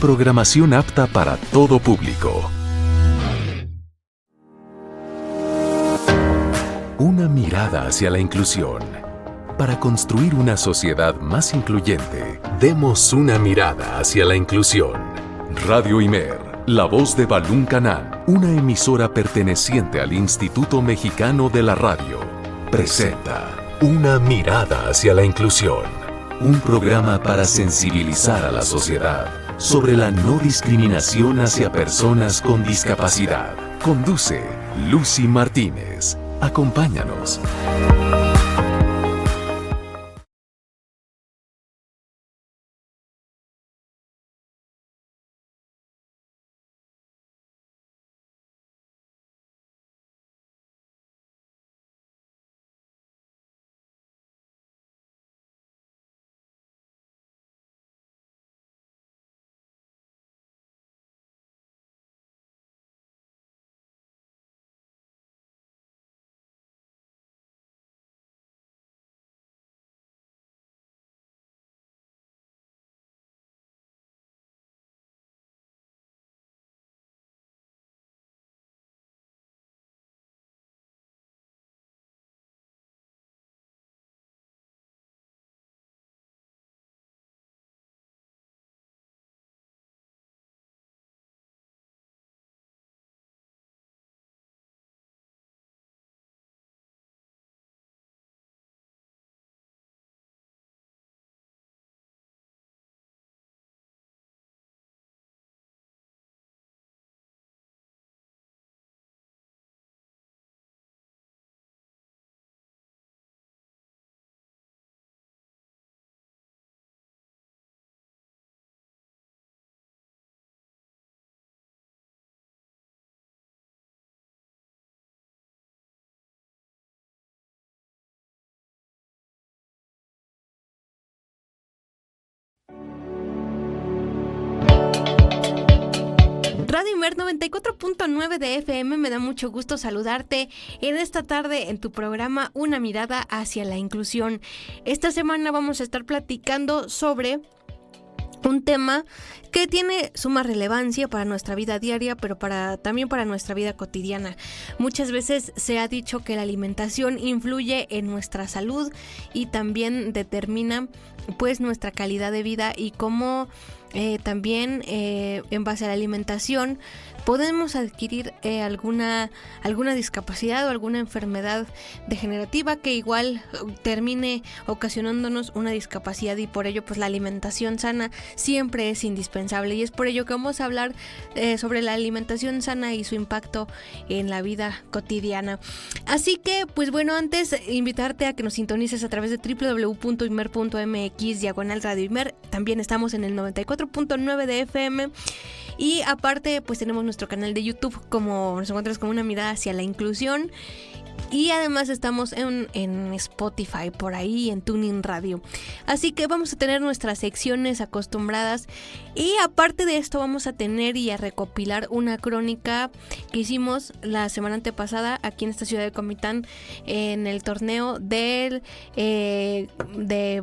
Programación apta para todo público. Una mirada hacia la inclusión. Para construir una sociedad más incluyente, demos una mirada hacia la inclusión. Radio Imer, la voz de Balún Canán, una emisora perteneciente al Instituto Mexicano de la Radio, presenta Una mirada hacia la inclusión. Un programa para sensibilizar a la sociedad sobre la no discriminación hacia personas con discapacidad. Conduce Lucy Martínez. Acompáñanos. Radio Imer 94.9 de FM, me da mucho gusto saludarte en esta tarde en tu programa Una mirada hacia la inclusión. Esta semana vamos a estar platicando sobre un tema que tiene suma relevancia para nuestra vida diaria, pero también para nuestra vida cotidiana. Muchas veces se ha dicho que la alimentación influye en nuestra salud y también determina pues nuestra calidad de vida, y cómo también en base a la alimentación podemos adquirir alguna discapacidad o alguna enfermedad degenerativa que igual termine ocasionándonos una discapacidad, y por ello pues la alimentación sana siempre es indispensable, y es por ello que vamos a hablar sobre la alimentación sana y su impacto en la vida cotidiana. Así que pues bueno, antes invitarte a que nos sintonices a través de www.imer.mx/Radio Imer. También estamos en el 94.9 de FM. Y aparte, pues tenemos nuestro canal de YouTube, como nos encuentras como Una mirada hacia la inclusión. Y además estamos en Spotify, por ahí, en TuneIn Radio. Así que vamos a tener nuestras secciones acostumbradas. Y aparte de esto vamos a tener y a recopilar una crónica que hicimos la semana antepasada aquí en esta ciudad de Comitán, en el torneo de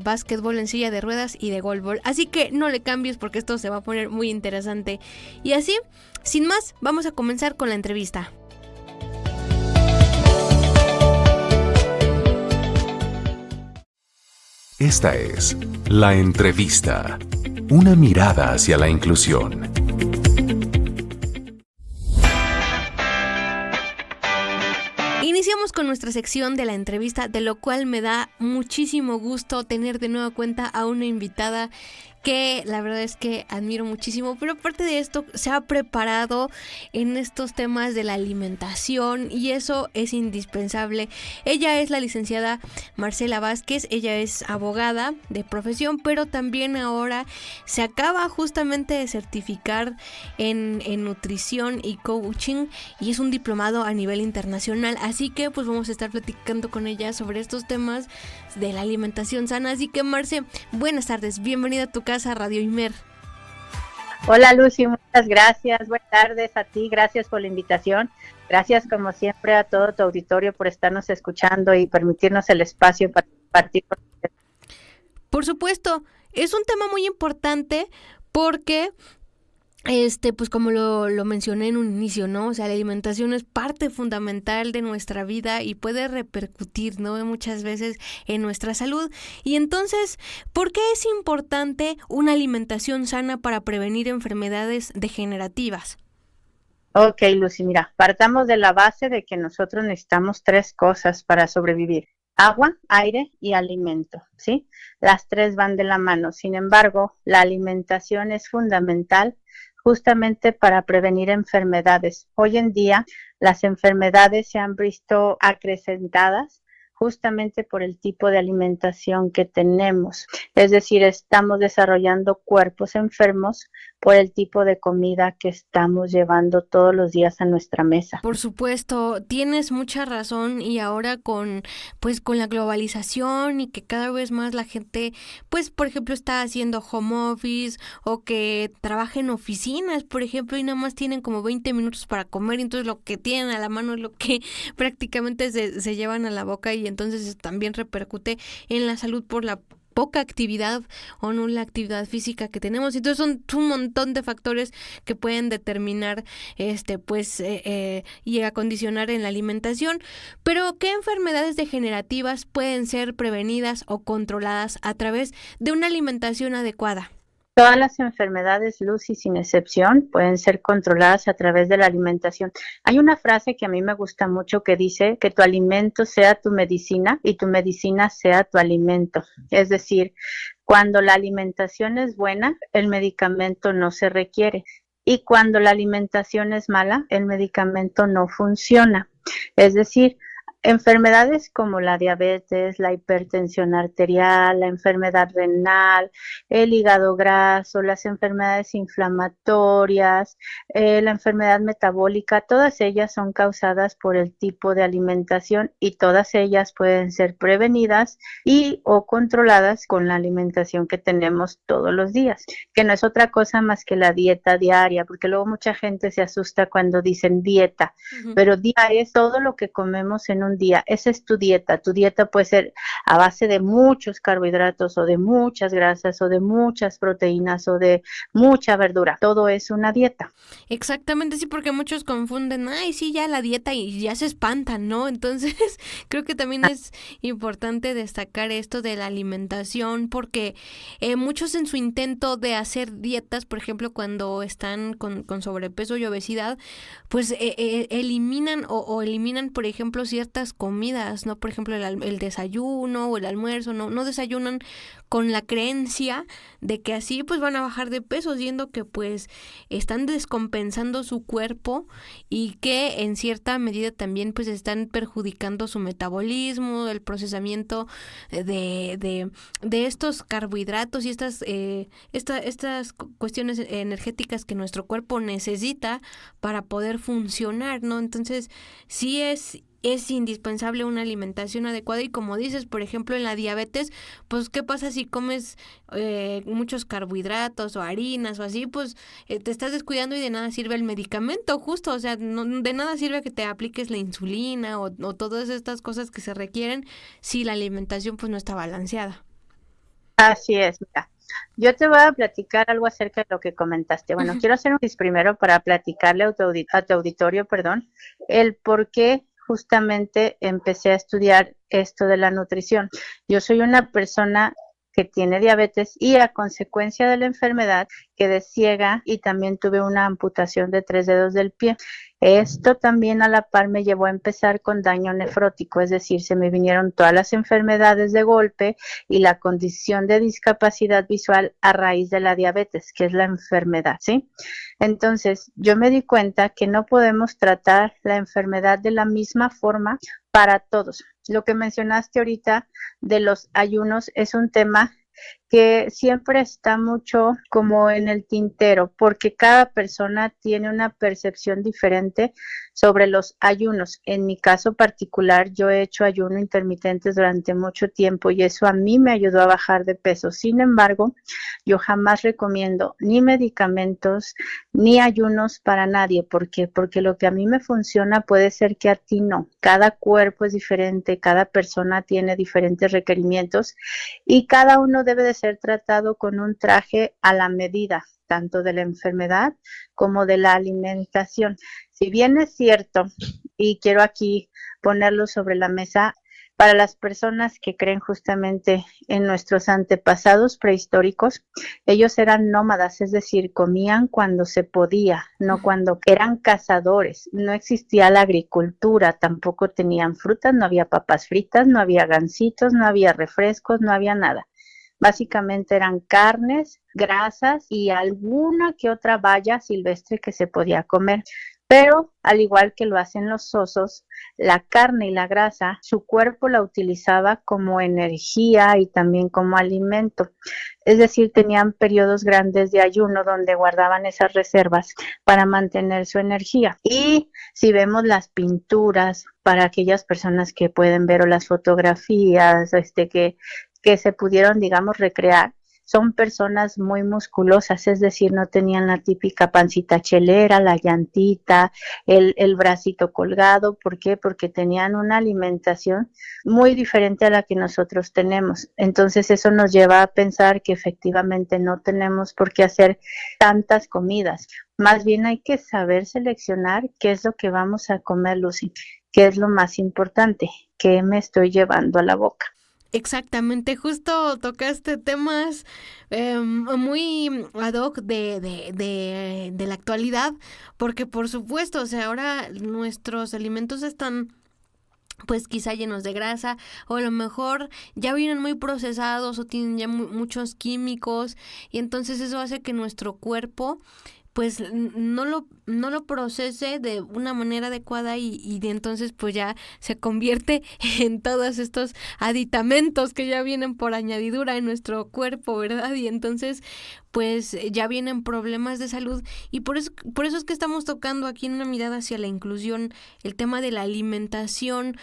básquetbol en silla de ruedas y de golbol. Así que no le cambies, porque esto se va a poner muy interesante. Y así, sin más, vamos a comenzar con la entrevista. Esta es La Entrevista. Una mirada hacia la inclusión. Iniciamos con nuestra sección de la entrevista, de lo cual me da muchísimo gusto tener de nueva cuenta a una invitada que la verdad es que admiro muchísimo, pero aparte de esto se ha preparado en estos temas de la alimentación, y eso es indispensable. Ella es la licenciada Marcela Vázquez. Ella es abogada de profesión, pero también ahora se acaba justamente de certificar en nutrición y coaching, y es un diplomado a nivel internacional. Así que pues vamos a estar platicando con ella sobre estos temas de la alimentación sana. Así que Marce, buenas tardes, bienvenida a tu casa, Radio Imer. Hola Lucy, muchas gracias, buenas tardes a ti, gracias por la invitación, gracias como siempre a todo tu auditorio por estarnos escuchando y permitirnos el espacio para compartir con ustedes. Por supuesto, es un tema muy importante porque Pues como lo mencioné en un inicio, ¿no? O sea, la alimentación es parte fundamental de nuestra vida y puede repercutir, ¿no? Muchas veces en nuestra salud. Y entonces, ¿por qué es importante una alimentación sana para prevenir enfermedades degenerativas? Ok, Lucy, mira, partamos de la base de que nosotros necesitamos tres cosas para sobrevivir: agua, aire y alimento, ¿sí? Las tres van de la mano. Sin embargo, la alimentación es fundamental justamente para prevenir enfermedades. Hoy en día, las enfermedades se han visto acrecentadas justamente por el tipo de alimentación que tenemos. Es decir, estamos desarrollando cuerpos enfermos por el tipo de comida que estamos llevando todos los días a nuestra mesa. Por supuesto, tienes mucha razón y ahora con la globalización y que cada vez más la gente, pues, por ejemplo, está haciendo home office o que trabaja en oficinas, por ejemplo, y nada más tienen como 20 minutos para comer, y entonces lo que tienen a la mano es lo que prácticamente se llevan a la boca y entonces también repercute en la salud por la poca actividad o no la actividad física que tenemos. Entonces son un montón de factores que pueden determinar y acondicionar en la alimentación. Pero ¿qué enfermedades degenerativas pueden ser prevenidas o controladas a través de una alimentación adecuada? Todas las enfermedades, Lucy, sin excepción, pueden ser controladas a través de la alimentación. Hay una frase que a mí me gusta mucho que dice que tu alimento sea tu medicina y tu medicina sea tu alimento. Es decir, cuando la alimentación es buena, el medicamento no se requiere. Y cuando la alimentación es mala, el medicamento no funciona. Es decir, enfermedades como la diabetes, la hipertensión arterial, la enfermedad renal, el hígado graso, las enfermedades inflamatorias, la enfermedad metabólica, todas ellas son causadas por el tipo de alimentación y todas ellas pueden ser prevenidas y o controladas con la alimentación que tenemos todos los días, que no es otra cosa más que la dieta diaria, porque luego mucha gente se asusta cuando dicen dieta, pero día es todo lo que comemos en un día. Esa es tu dieta. Tu dieta puede ser a base de muchos carbohidratos o de muchas grasas o de muchas proteínas o de mucha verdura. Todo es una dieta. Exactamente, sí, porque muchos confunden, ay, sí, ya la dieta y ya se espantan, ¿no? Entonces, creo que también es importante destacar esto de la alimentación, porque muchos en su intento de hacer dietas, por ejemplo, cuando están con sobrepeso y obesidad, pues eliminan o eliminan, por ejemplo, ciertas comidas, ¿no? Por ejemplo, el desayuno o el almuerzo, no desayunan con la creencia de que así pues van a bajar de peso, siendo que pues están descompensando su cuerpo y que en cierta medida también pues están perjudicando su metabolismo, el procesamiento de estos carbohidratos y estas cuestiones energéticas que nuestro cuerpo necesita para poder funcionar, ¿no? Entonces sí es indispensable una alimentación adecuada y como dices, por ejemplo, en la diabetes, pues ¿qué pasa si comes muchos carbohidratos o harinas o así? Pues te estás descuidando y de nada sirve el medicamento, justo, o sea, no, de nada sirve que te apliques la insulina o todas estas cosas que se requieren si la alimentación pues no está balanceada. Así es, mira. Yo te voy a platicar algo acerca de lo que comentaste. Bueno, quiero hacer un primero para platicarle a tu auditorio, perdón, el por qué justamente empecé a estudiar esto de la nutrición. Yo soy una persona que tiene diabetes y a consecuencia de la enfermedad quedé ciega y también tuve una amputación de 3 dedos del pie. Esto también a la par me llevó a empezar con daño nefrótico, es decir, se me vinieron todas las enfermedades de golpe y la condición de discapacidad visual a raíz de la diabetes, que es la enfermedad, ¿sí? Entonces, yo me di cuenta que no podemos tratar la enfermedad de la misma forma para todos. Lo que mencionaste ahorita de los ayunos es un tema que siempre está mucho como en el tintero, porque cada persona tiene una percepción diferente sobre los ayunos. En mi caso particular, yo he hecho ayuno intermitentes durante mucho tiempo y eso a mí me ayudó a bajar de peso. Sin embargo, yo jamás recomiendo ni medicamentos ni ayunos para nadie. ¿Por qué? Porque lo que a mí me funciona puede ser que a ti no. Cada cuerpo es diferente, cada persona tiene diferentes requerimientos y cada uno debe de ser tratado con un traje a la medida. tanto de la enfermedad como de la alimentación. Si bien es cierto, y quiero aquí ponerlo sobre la mesa, para las personas que creen justamente en nuestros antepasados prehistóricos, ellos eran nómadas, es decir, comían cuando se podía, no cuando eran cazadores. No existía la agricultura, tampoco tenían frutas, no había papas fritas, no había gansitos, no había refrescos, no había nada. Básicamente eran carnes, grasas y alguna que otra baya silvestre que se podía comer. Pero, al igual que lo hacen los osos, la carne y la grasa, su cuerpo la utilizaba como energía y también como alimento. Es decir, tenían periodos grandes de ayuno donde guardaban esas reservas para mantener su energía. Y si vemos las pinturas, para aquellas personas que pueden ver o las fotografías que se pudieron, digamos, recrear, son personas muy musculosas, es decir, no tenían la típica pancita chelera, la llantita, el bracito colgado. ¿Por qué? Porque tenían una alimentación muy diferente a la que nosotros tenemos. Entonces eso nos lleva a pensar que efectivamente no tenemos por qué hacer tantas comidas. Más bien hay que saber seleccionar qué es lo que vamos a comer, Lucy, qué es lo más importante, qué me estoy llevando a la boca. Exactamente, justo tocaste temas muy ad hoc de la actualidad, porque por supuesto, o sea, ahora nuestros alimentos están pues quizá llenos de grasa, o a lo mejor ya vienen muy procesados o tienen ya muchos químicos, y entonces eso hace que nuestro cuerpo pues no lo procese de una manera adecuada y de entonces pues ya se convierte en todos estos aditamentos que ya vienen por añadidura en nuestro cuerpo, ¿verdad? Y entonces pues ya vienen problemas de salud, y por eso es que estamos tocando aquí en una mirada hacia la inclusión el tema de la alimentación,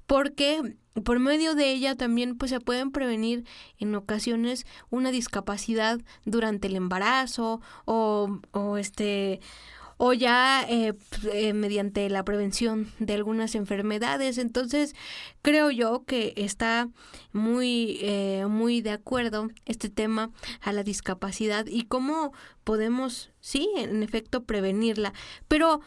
porque por medio de ella también pues se pueden prevenir en ocasiones una discapacidad durante el embarazo o ya mediante la prevención de algunas enfermedades. Entonces creo yo que está muy de acuerdo este tema a la discapacidad y cómo podemos, sí, en efecto, prevenirla. Pero,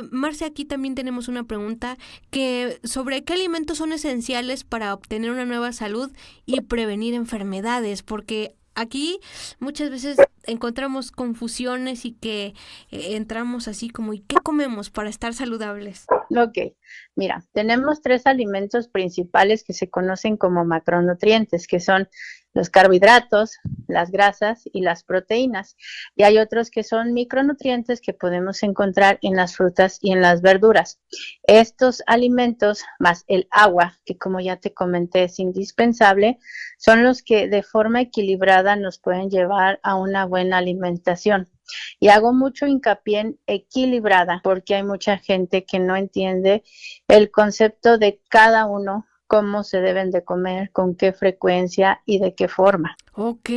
Marcia, aquí también tenemos una pregunta que sobre qué alimentos son esenciales para obtener una nueva salud y prevenir enfermedades, porque aquí muchas veces encontramos confusiones y que entramos así como, ¿y qué comemos para estar saludables? Ok, mira, tenemos 3 alimentos principales que se conocen como macronutrientes, que son los carbohidratos, las grasas y las proteínas. Y hay otros que son micronutrientes que podemos encontrar en las frutas y en las verduras. Estos alimentos, más el agua, que como ya te comenté es indispensable, son los que de forma equilibrada nos pueden llevar a una buena alimentación. Y hago mucho hincapié en equilibrada porque hay mucha gente que no entiende el concepto de cada uno, cómo se deben de comer, con qué frecuencia y de qué forma. Ok,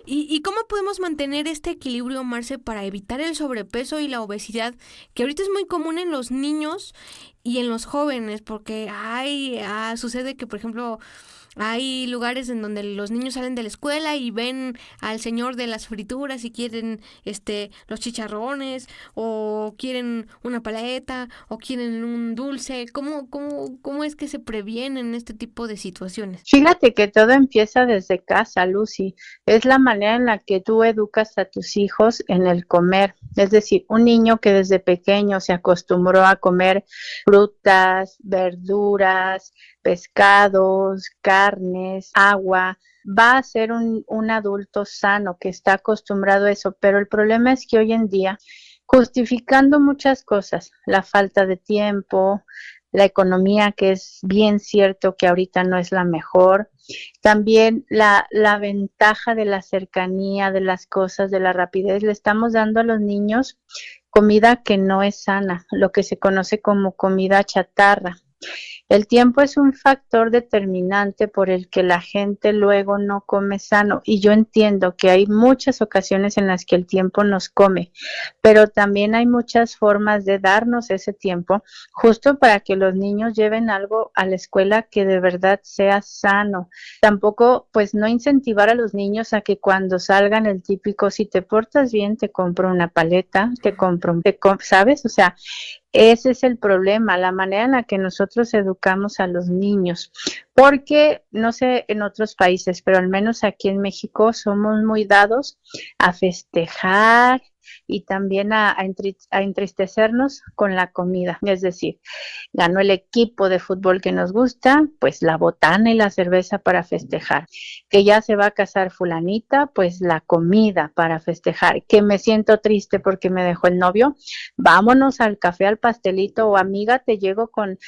¿Y cómo podemos mantener este equilibrio, Marce, para evitar el sobrepeso y la obesidad, que ahorita es muy común en los niños y en los jóvenes? Porque sucede que, por ejemplo, hay lugares en donde los niños salen de la escuela y ven al señor de las frituras y quieren los chicharrones, o quieren una paleta, o quieren un dulce. ¿Cómo es que se previenen este tipo de situaciones? Fíjate que todo empieza desde casa, Lucy. Es la manera en la que tú educas a tus hijos en el comer. Es decir, un niño que desde pequeño se acostumbró a comer frutas, verduras, pescados, carnes, agua, va a ser un adulto sano que está acostumbrado a eso. Pero el problema es que hoy en día, justificando muchas cosas, la falta de tiempo, la economía, que es bien cierto que ahorita no es la mejor, también la ventaja de la cercanía, de las cosas, de la rapidez, le estamos dando a los niños comida que no es sana, lo que se conoce como comida chatarra. El tiempo es un factor determinante por el que la gente luego no come sano, y yo entiendo que hay muchas ocasiones en las que el tiempo nos come, pero también hay muchas formas de darnos ese tiempo justo para que los niños lleven algo a la escuela que de verdad sea sano. Tampoco, pues, no incentivar a los niños a que cuando salgan el típico, si te portas bien, te compro una paleta, ¿sabes? O sea, ese es el problema, la manera en la que nosotros educamos a los niños, porque no sé en otros países, pero al menos aquí en México somos muy dados a festejar y también a entristecernos con la comida. Es decir, ganó el equipo de fútbol que nos gusta, pues la botana y la cerveza para festejar. Que ya se va a casar fulanita, pues la comida para festejar. Que me siento triste porque me dejó el novio, vámonos al café, al pastelito, o amiga, te llego con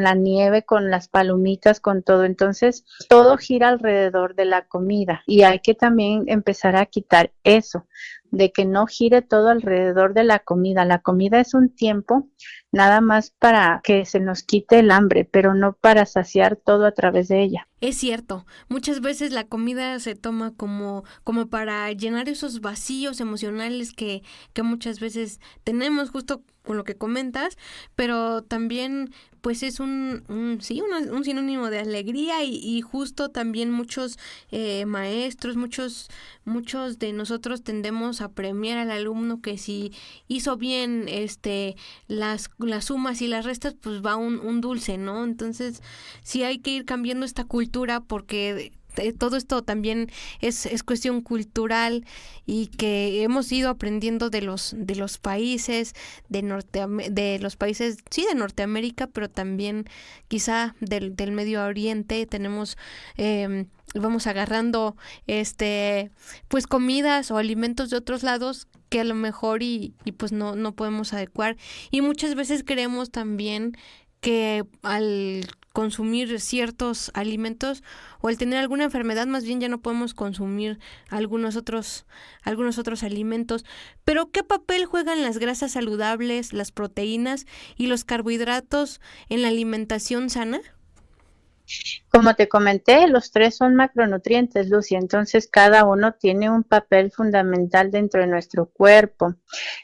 la nieve, con las palomitas, con todo. Entonces, todo gira alrededor de la comida y hay que también empezar a quitar eso, de que no gire todo alrededor de la comida. La comida es un tiempo nada más para que se nos quite el hambre, pero no para saciar todo a través de ella. Es cierto, muchas veces la comida se toma como para llenar esos vacíos emocionales que muchas veces tenemos, justo con lo que comentas, pero también pues es un sinónimo de alegría y justo también muchos maestros, muchos de nosotros tendemos a premiar al alumno que si hizo bien las sumas y las restas, pues va un dulce, ¿no? Entonces sí hay que ir cambiando esta cultura porque todo esto también es cuestión cultural y que hemos ido aprendiendo de los países de los países de Norteamérica, pero también quizá del Medio Oriente. Tenemos vamos agarrando pues comidas o alimentos de otros lados que a lo mejor y pues no podemos adecuar, y muchas veces creemos también que al consumir ciertos alimentos o al tener alguna enfermedad, más bien ya no podemos consumir algunos otros alimentos. Pero ¿qué papel juegan las grasas saludables, las proteínas y los carbohidratos en la alimentación sana? Como te comenté, los tres son macronutrientes, Lucy, entonces cada uno tiene un papel fundamental dentro de nuestro cuerpo.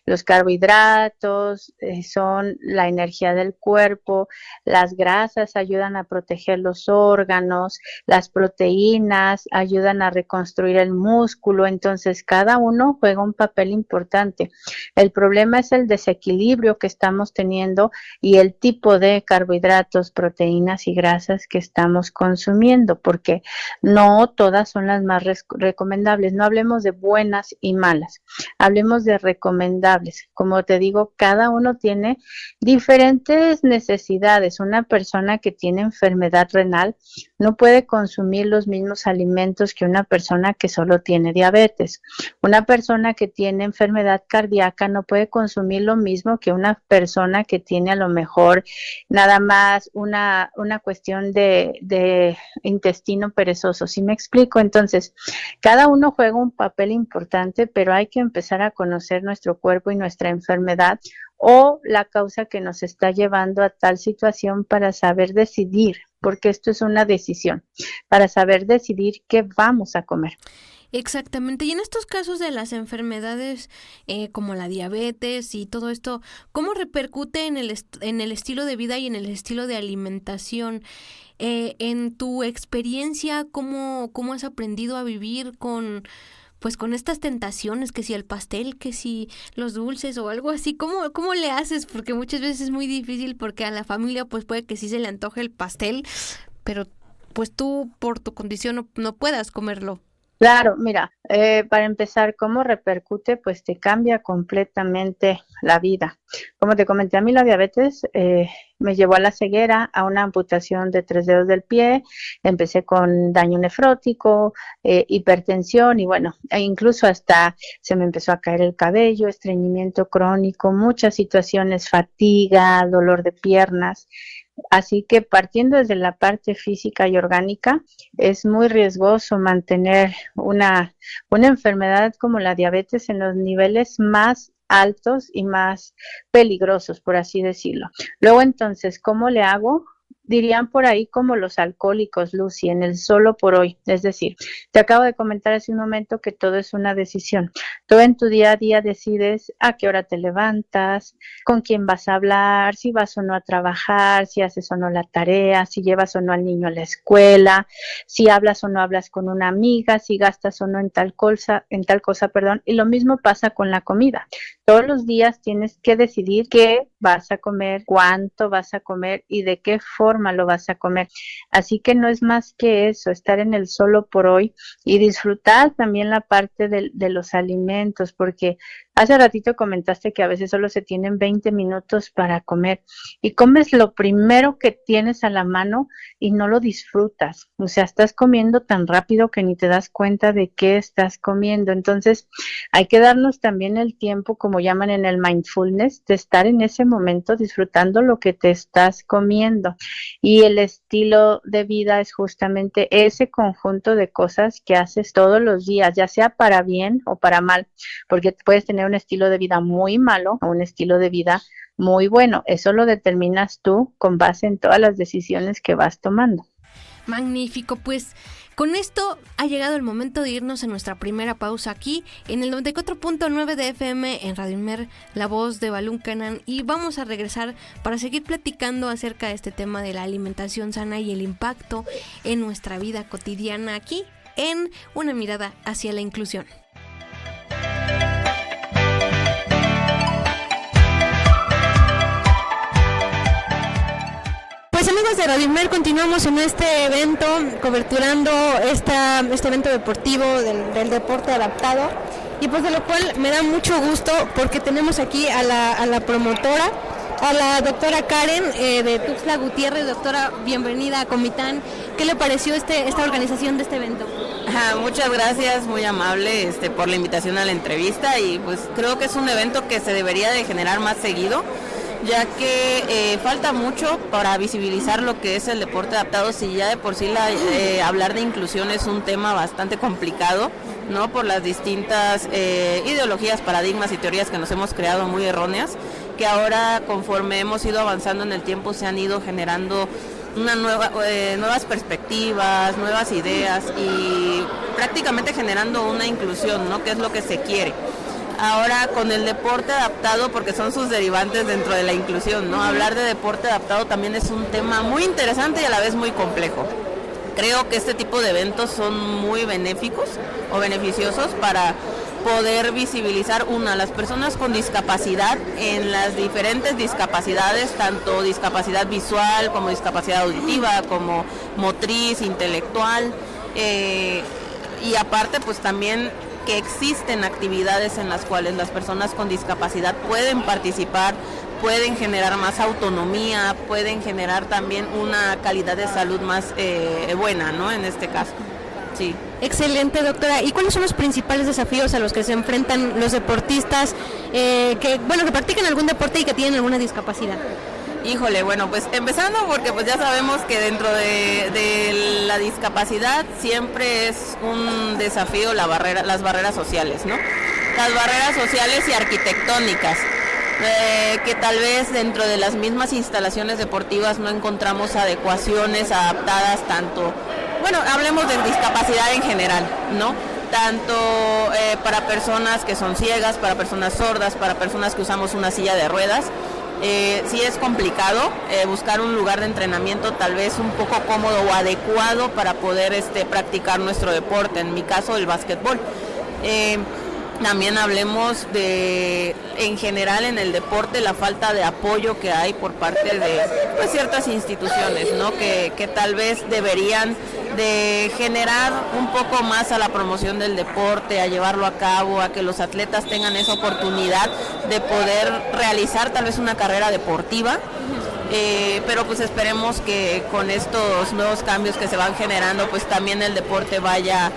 Los carbohidratos son la energía del cuerpo, las grasas ayudan a proteger los órganos, las proteínas ayudan a reconstruir el músculo, entonces cada uno juega un papel importante. El problema es el desequilibrio que estamos teniendo y el tipo de carbohidratos, proteínas y grasas que estamos consumiendo, porque no todas son las más recomendables. No hablemos de buenas y malas, hablemos de recomendables. Como te digo, cada uno tiene diferentes necesidades. Una persona que tiene enfermedad renal no puede consumir los mismos alimentos que una persona que solo tiene diabetes. Una persona que tiene enfermedad cardíaca no puede consumir lo mismo que una persona que tiene a lo mejor nada más una cuestión de intestino perezoso. ¿Sí me explico? Entonces, cada uno juega un papel importante, pero hay que empezar a conocer nuestro cuerpo y nuestra enfermedad o la causa que nos está llevando a tal situación para saber decidir, porque esto es una decisión, para saber decidir qué vamos a comer. Exactamente, y en estos casos de las enfermedades como la diabetes y todo esto, ¿cómo repercute en el estilo de vida y en el estilo de alimentación? En tu experiencia, ¿cómo has aprendido a vivir con estas tentaciones, que si el pastel, que si los dulces o algo así? ¿Cómo le haces? Porque muchas veces es muy difícil, porque a la familia pues puede que sí se le antoje el pastel, pero pues tú por tu condición no puedas comerlo. Claro, mira, para empezar, ¿cómo repercute? Pues te cambia completamente la vida. Como te comenté, a mí la diabetes me llevó a la ceguera, a una amputación de 3 dedos del pie. Empecé con daño nefrótico, hipertensión y bueno, e incluso hasta se me empezó a caer el cabello, estreñimiento crónico, muchas situaciones, fatiga, dolor de piernas. Así que partiendo desde la parte física y orgánica, es muy riesgoso mantener una enfermedad como la diabetes en los niveles más altos y más peligrosos, por así decirlo. Luego, entonces, ¿cómo le hago? dirían por ahí como los alcohólicos, Lucy, en el solo por hoy. Es decir, te acabo de comentar hace un momento que todo es una decisión. Tú en tu día a día decides a qué hora te levantas, con quién vas a hablar, si vas o no a trabajar, si haces o no la tarea, si llevas o no al niño a la escuela, si hablas o no hablas con una amiga, si gastas o no en tal cosa, y lo mismo pasa con la comida. Todos los días tienes que decidir qué vas a comer, cuánto vas a comer y de qué forma lo vas a comer. Así que no es más que eso, estar en el solo por hoy y disfrutar también la parte de los alimentos, porque hace ratito comentaste que a veces solo se tienen 20 minutos para comer y comes lo primero que tienes a la mano y no lo disfrutas. O sea, estás comiendo tan rápido que ni te das cuenta de qué estás comiendo. Entonces, hay que darnos también el tiempo, como llaman en el mindfulness, de estar en ese momento disfrutando lo que te estás comiendo. Y el estilo de vida es justamente ese conjunto de cosas que haces todos los días, ya sea para bien o para mal, porque puedes tener un estilo de vida muy malo o un estilo de vida muy bueno. Eso lo determinas tú con base en todas las decisiones que vas tomando. Magnífico, pues con esto ha llegado el momento de irnos a nuestra primera pausa aquí en el 94.9 de FM en Radio Imer, la voz de Balún Canán, y vamos a regresar para seguir platicando acerca de este tema de la alimentación sana y el impacto en nuestra vida cotidiana aquí en Una Mirada hacia la Inclusión. Pues amigos de Radio Imer, continuamos en este evento, coberturando este evento deportivo del deporte adaptado, y pues de lo cual me da mucho gusto porque tenemos aquí a la promotora, a la doctora Karen de Tuxtla Gutiérrez. Doctora, bienvenida a Comitán. ¿Qué le pareció esta organización de este evento? Muchas gracias, muy amable por la invitación a la entrevista, y pues creo que es un evento que se debería de generar más seguido, ya que falta mucho para visibilizar lo que es el deporte adaptado. Si ya de por sí hablar de inclusión es un tema bastante complicado, ¿no? Por las distintas ideologías, paradigmas y teorías que nos hemos creado muy erróneas, que ahora conforme hemos ido avanzando en el tiempo se han ido generando nuevas perspectivas, nuevas ideas y prácticamente generando una inclusión, ¿no? Que es lo que se quiere. Ahora con el deporte adaptado, porque son sus derivantes dentro de la inclusión, ¿no? Hablar de deporte adaptado también es un tema muy interesante y a la vez muy complejo. Creo que este tipo de eventos son muy benéficos o beneficiosos para poder visibilizar a las personas con discapacidad en las diferentes discapacidades, tanto discapacidad visual como discapacidad auditiva, como motriz, intelectual, y aparte pues también que existen actividades en las cuales las personas con discapacidad pueden participar, pueden generar más autonomía, pueden generar también una calidad de salud más buena, ¿no? En este caso, sí. Excelente, doctora. ¿Y cuáles son los principales desafíos a los que se enfrentan los deportistas que practican algún deporte y que tienen alguna discapacidad? Híjole, bueno, pues empezando porque pues ya sabemos que dentro de la discapacidad siempre es un desafío las barreras sociales, ¿no? Las barreras sociales y arquitectónicas, que tal vez dentro de las mismas instalaciones deportivas no encontramos adecuaciones adaptadas tanto, hablemos de discapacidad en general, ¿no? Tanto para personas que son ciegas, para personas sordas, para personas que usamos una silla de ruedas. Sí es complicado buscar un lugar de entrenamiento tal vez un poco cómodo o adecuado para poder practicar nuestro deporte, en mi caso el básquetbol. También hablemos de, en general en el deporte, la falta de apoyo que hay por parte de ciertas instituciones, ¿no? Que tal vez deberían de generar un poco más a la promoción del deporte, a llevarlo a cabo, a que los atletas tengan esa oportunidad de poder realizar tal vez una carrera deportiva. Pero pues esperemos que con estos nuevos cambios que se van generando, pues también el deporte vaya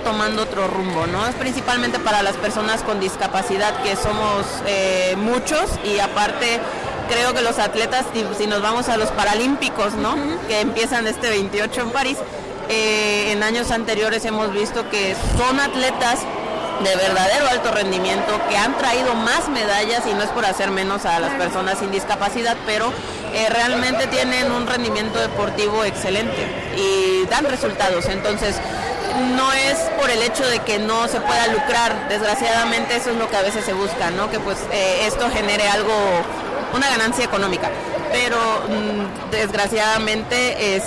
tomando otro rumbo, ¿no? Es principalmente para las personas con discapacidad, que somos muchos, y aparte creo que los atletas, si nos vamos a los Paralímpicos, ¿no? Que empiezan este 28 en París, en años anteriores hemos visto que son atletas de verdadero alto rendimiento, que han traído más medallas, y no es por hacer menos a las personas sin discapacidad, pero realmente tienen un rendimiento deportivo excelente y dan resultados. Entonces, no es por el hecho de que no se pueda lucrar, desgraciadamente eso es lo que a veces se busca, ¿no? Que pues esto genere algo, una ganancia económica, pero desgraciadamente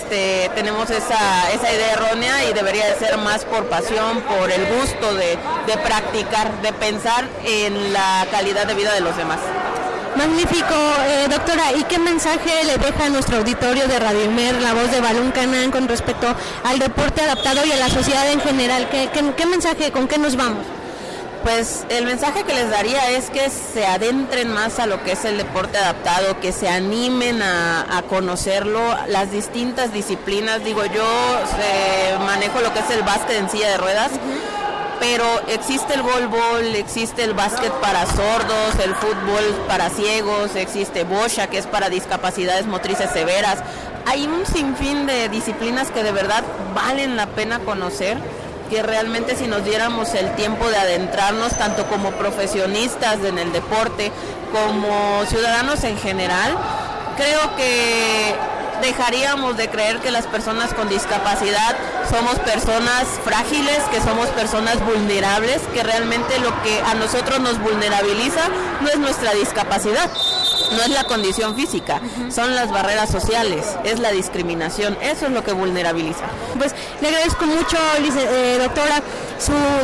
tenemos esa idea errónea y debería de ser más por pasión, por el gusto de practicar, de pensar en la calidad de vida de los demás. Magnífico, doctora, ¿y qué mensaje le deja a nuestro auditorio de Radio Imer, la voz de Balún Canán, con respecto al deporte adaptado y a la sociedad en general? ¿Qué mensaje, con qué nos vamos? Pues el mensaje que les daría es que se adentren más a lo que es el deporte adaptado, que se animen a conocerlo, las distintas disciplinas. Digo, yo manejo lo que es el básquet en silla de ruedas, pero existe el voleibol, existe el básquet para sordos, el fútbol para ciegos, existe boccia, que es para discapacidades motrices severas. Hay un sinfín de disciplinas que de verdad valen la pena conocer, que realmente si nos diéramos el tiempo de adentrarnos, tanto como profesionistas en el deporte, como ciudadanos en general, creo que dejaríamos de creer que las personas con discapacidad somos personas frágiles, que somos personas vulnerables, que realmente lo que a nosotros nos vulnerabiliza no es nuestra discapacidad, no es la condición física, son las barreras sociales, es la discriminación, eso es lo que vulnerabiliza. Pues le agradezco mucho, doctora,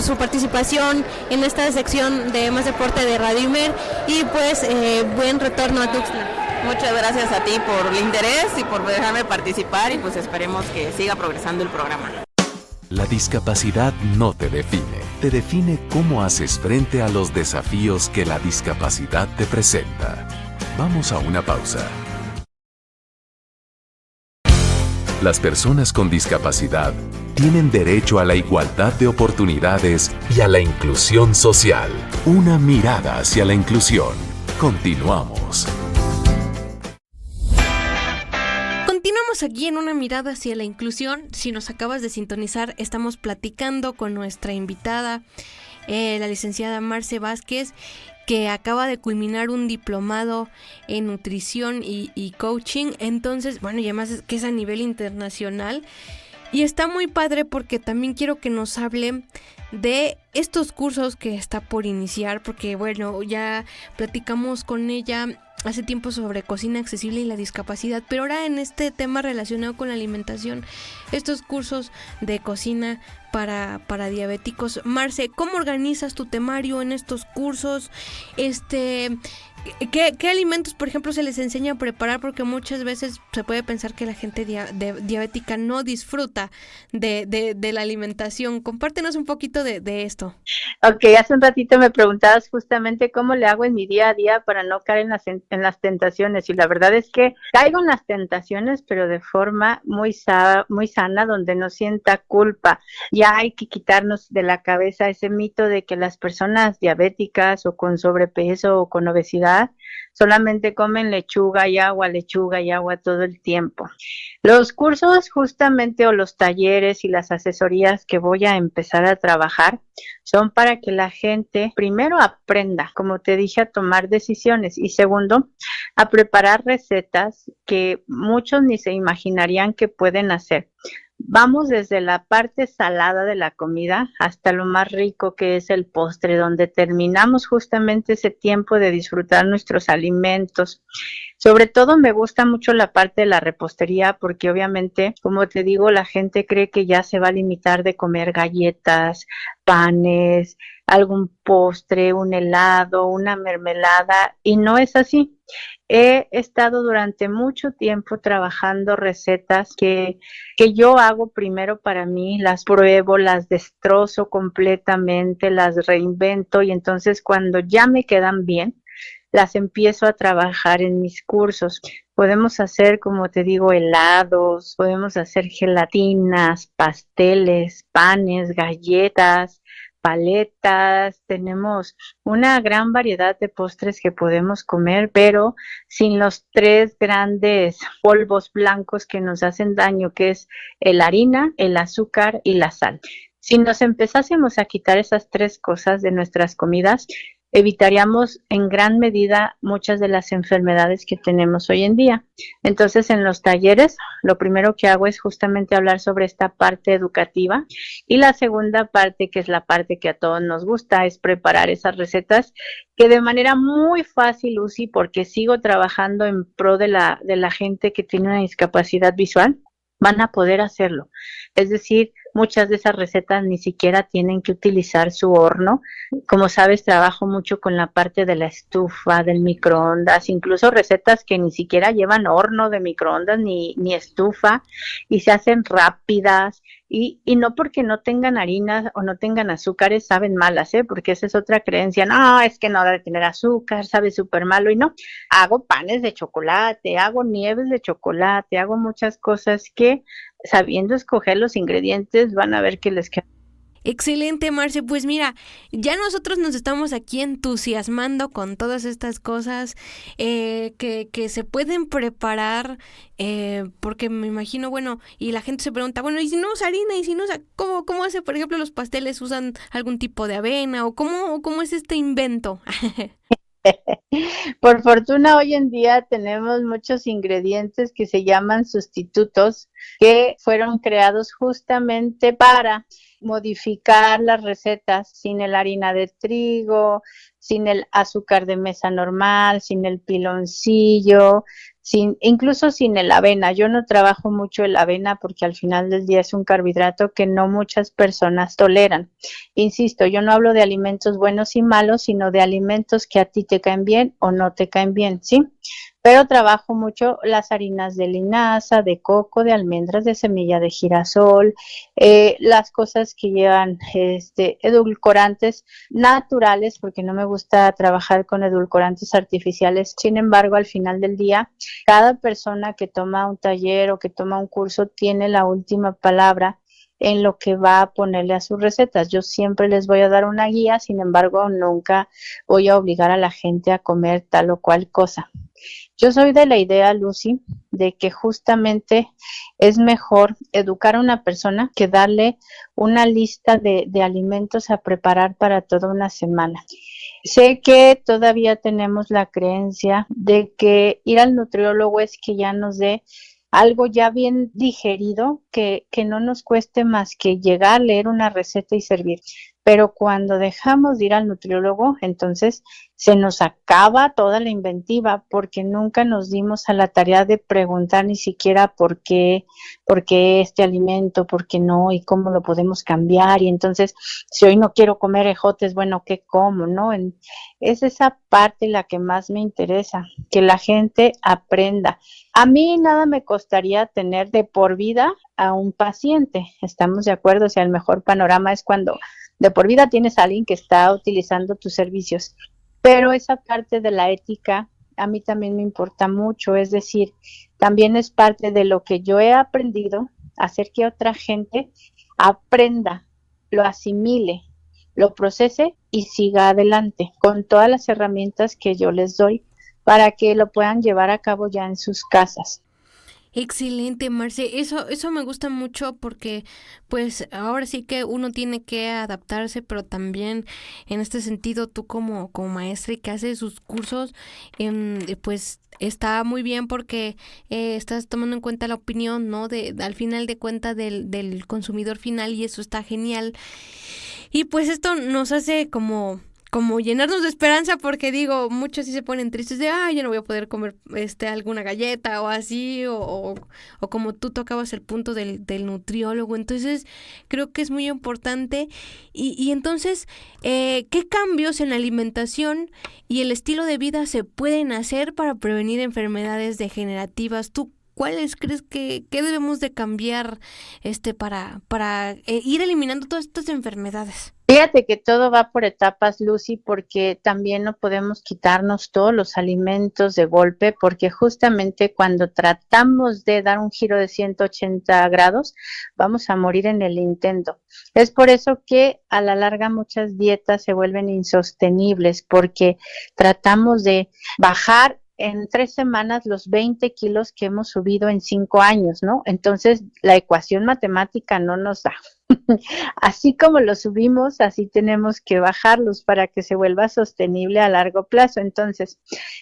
su participación en esta sección de Más Deporte de Radio Imer y pues buen retorno a Tuxtla. Muchas gracias a ti por el interés y por dejarme participar y pues esperemos que siga progresando el programa. La discapacidad no te define cómo haces frente a los desafíos que la discapacidad te presenta. Vamos a una pausa. Las personas con discapacidad tienen derecho a la igualdad de oportunidades y a la inclusión social. Una mirada hacia la inclusión. Continuamos. Continuamos aquí en Una Mirada hacia la Inclusión. Si nos acabas de sintonizar, estamos platicando con nuestra invitada, la licenciada Marce Vázquez, que acaba de culminar un diplomado en nutrición y coaching. Entonces, bueno, y además es que es a nivel internacional. Y está muy padre porque también quiero que nos hable de estos cursos que está por iniciar, porque bueno, ya platicamos con ella hace tiempo sobre cocina accesible y la discapacidad, pero ahora en este tema relacionado con la alimentación, estos cursos de cocina para diabéticos. Marce, ¿cómo organizas tu temario en estos cursos? ¿Qué alimentos, por ejemplo, se les enseña a preparar? Porque muchas veces se puede pensar que la gente diabética no disfruta de la alimentación. Compártenos un poquito de esto. Ok, hace un ratito me preguntabas justamente cómo le hago en mi día a día para no caer en las tentaciones, y la verdad es que caigo en las tentaciones, pero de forma muy sana, donde no sienta culpa. Ya hay que quitarnos de la cabeza ese mito de que las personas diabéticas o con sobrepeso o con obesidad solamente comen lechuga y agua todo el tiempo. Los cursos justamente, o los talleres y las asesorías que voy a empezar a trabajar, son para que la gente primero aprenda, como te dije, a tomar decisiones, y segundo, a preparar recetas que muchos ni se imaginarían que pueden hacer. Vamos desde la parte salada de la comida hasta lo más rico, que es el postre, donde terminamos justamente ese tiempo de disfrutar nuestros alimentos. Sobre todo me gusta mucho la parte de la repostería, porque obviamente, como te digo, la gente cree que ya se va a limitar de comer galletas, panes, algún postre, un helado, una mermelada, y no es así. He estado durante mucho tiempo trabajando recetas que yo hago primero para mí, las pruebo, las destrozo completamente, las reinvento, y entonces cuando ya me quedan bien, las empiezo a trabajar en mis cursos. Podemos hacer, como te digo, helados, podemos hacer gelatinas, pasteles, panes, galletas, paletas. Tenemos una gran variedad de postres que podemos comer, pero sin los 3 grandes polvos blancos que nos hacen daño, que es la harina, el azúcar y la sal. Si nos empezásemos a quitar esas 3 cosas de nuestras comidas, evitaríamos en gran medida muchas de las enfermedades que tenemos hoy en día. Entonces, en los talleres, lo primero que hago es justamente hablar sobre esta parte educativa, y la segunda parte, que es la parte que a todos nos gusta, es preparar esas recetas que de manera muy fácil, Lucy, porque sigo trabajando en pro de la gente que tiene una discapacidad visual, van a poder hacerlo. Es decir, muchas de esas recetas ni siquiera tienen que utilizar su horno. Como sabes, trabajo mucho con la parte de la estufa, del microondas, incluso recetas que ni siquiera llevan horno de microondas ni estufa, y se hacen rápidas, y no porque no tengan harinas o no tengan azúcares saben malas, porque esa es otra creencia. No, es que no debe tener azúcar, sabe súper malo, y no. Hago panes de chocolate, hago nieves de chocolate, hago muchas cosas que, sabiendo escoger los ingredientes, van a ver que les queda. Excelente, Marce. Pues mira, ya nosotros nos estamos aquí entusiasmando con todas estas cosas que se pueden preparar, porque me imagino, bueno, y la gente se pregunta, bueno, ¿y si no usa harina? ¿Y si no usa? ¿Cómo hace, por ejemplo, los pasteles? ¿Usan algún tipo de avena? ¿O cómo es este invento? Por fortuna, hoy en día tenemos muchos ingredientes que se llaman sustitutos, que fueron creados justamente para modificar las recetas sin el harina de trigo, sin el azúcar de mesa normal, sin el piloncillo, incluso sin el avena. Yo no trabajo mucho el avena porque al final del día es un carbohidrato que no muchas personas toleran. Insisto, yo no hablo de alimentos buenos y malos, sino de alimentos que a ti te caen bien o no te caen bien, ¿sí? Pero trabajo mucho las harinas de linaza, de coco, de almendras, de semilla de girasol, las cosas que llevan edulcorantes naturales, porque no me gusta trabajar con edulcorantes artificiales. Sin embargo, al final del día, cada persona que toma un taller o que toma un curso tiene la última palabra en lo que va a ponerle a sus recetas. Yo siempre les voy a dar una guía, sin embargo, nunca voy a obligar a la gente a comer tal o cual cosa. Yo soy de la idea, Lucy, de que justamente es mejor educar a una persona que darle una lista de alimentos a preparar para toda una semana. Sé que todavía tenemos la creencia de que ir al nutriólogo es que ya nos dé algo ya bien digerido, que no nos cueste más que llegar, leer una receta y servir. Pero cuando dejamos de ir al nutriólogo, entonces se nos acaba toda la inventiva, porque nunca nos dimos a la tarea de preguntar ni siquiera por qué este alimento, por qué no, y cómo lo podemos cambiar. Y entonces, si hoy no quiero comer ejotes, bueno, ¿qué como, no? Es esa parte la que más me interesa, que la gente aprenda. A mí nada me costaría tener de por vida a un paciente, ¿estamos de acuerdo? O sea, el mejor panorama es cuando de por vida tienes a alguien que está utilizando tus servicios. Pero esa parte de la ética a mí también me importa mucho, es decir, también es parte de lo que yo he aprendido, hacer que otra gente aprenda, lo asimile, lo procese y siga adelante con todas las herramientas que yo les doy para que lo puedan llevar a cabo ya en sus casas. Excelente, Marce. Eso me gusta mucho porque pues ahora sí que uno tiene que adaptarse, pero también en este sentido tú como maestra y que hace sus cursos, pues está muy bien porque estás tomando en cuenta la opinión, ¿no? Al final de cuentas del consumidor final, y eso está genial. Y pues esto nos hace como llenarnos de esperanza, porque digo, muchos sí se ponen tristes de, ya no voy a poder comer alguna galleta o así, o como tú tocabas el punto del nutriólogo. Entonces creo que es muy importante. Y entonces, ¿qué cambios en la alimentación y el estilo de vida se pueden hacer para prevenir enfermedades degenerativas? ¿Tú cuáles crees que debemos de cambiar para ir eliminando todas estas enfermedades? Fíjate que todo va por etapas, Lucy, porque también no podemos quitarnos todos los alimentos de golpe, porque justamente cuando tratamos de dar un giro de 180 grados, vamos a morir en el intento. Es por eso que a la larga muchas dietas se vuelven insostenibles, porque tratamos de bajar en 3 semanas los 20 kilos que hemos subido en 5 años, ¿no? Entonces la ecuación matemática no nos da. Así como los subimos, así tenemos que bajarlos para que se vuelva sostenible a largo plazo. Entonces,